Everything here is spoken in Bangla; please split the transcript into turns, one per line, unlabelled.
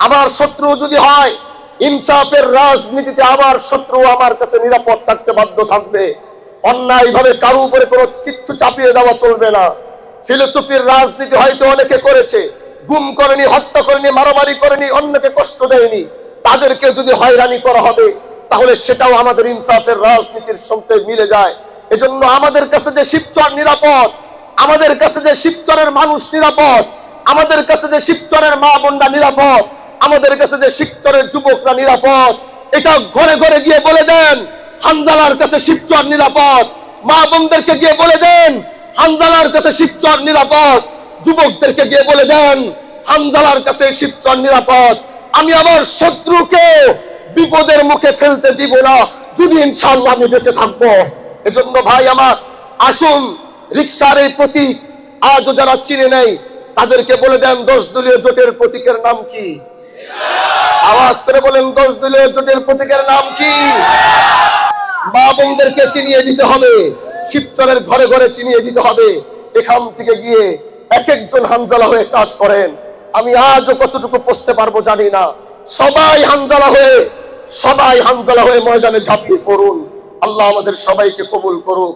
আমার শত্রু যদি হয়, ইনসাফের রাজনীতিতে আমার শত্রু আমার কাছে নিরাপদ থাকতে বাধ্য থাকবে। অন্যায় ভাবে কারো উপরে কোনো কিচ্ছু চাপিয়ে দেওয়া চলবে না। ফিলোসফির রাজনীতি হয়তো অনেকে করেছে, গুম করেনি, হত্যা করেনি, মারামারি করেনি, অন্যকে কষ্ট দেয়নি, তাদেরকে যদি হয়রানি করা হবে তাহলে সেটাও আমাদের ইনসাফের রাজনীতির সঙ্গে মিলে যায়। এজন্য আমাদের কাছে যে শিবচর নিরাপদ, আমাদের কাছে যে শিবচরের মানুষ নিরাপদ, আমাদের কাছে যে শিবচরের মা বোনরা নিরাপদ, আমাদের কাছে যে শিবচরের যুবকরা নিরাপদ, এটা ঘরে ঘরে গিয়ে বলে দেন হানজালার কাছে শিবচর নিরাপদ। মা বোনদেরকে গিয়ে বলে দেন হানজালার কাছে শিবচর নিরাপদ। যুবকদেরকে গিয়ে বলে দেন হানজালার কাছে শিবচর নিরাপদ। আমি আমার শত্রুকে বিপদের মুখে ফেলতে দিব না যদি ইনশাআল্লাহ আমি বেঁচে থাকবো। এজন্য ভাই আমার, আসুন রিকশার এই প্রতীক আজও যারা চিনে নেই তাদেরকে বলে দেন 10 দলীয় জোটের প্রতীকের নাম কি? আওয়াজ করে বলেন 10 দলীয় জোটের প্রতীকের নাম কি? মা বোনদেরকে চিনিয়ে দিতে হবে, শিবচরের ঘরে ঘরে চিনিয়ে দিতে হবে। এখান থেকে গিয়ে এক একজন হানজালা হয়ে কাজ করেন। আমি আজও কতটুকু পৌঁছতে পারবো জানি না। সবাই হানজালা হয়ে ময়দানে ঝাঁপিয়ে পড়ুন। আল্লাহ আমাদের সবাইকে কবুল করুক।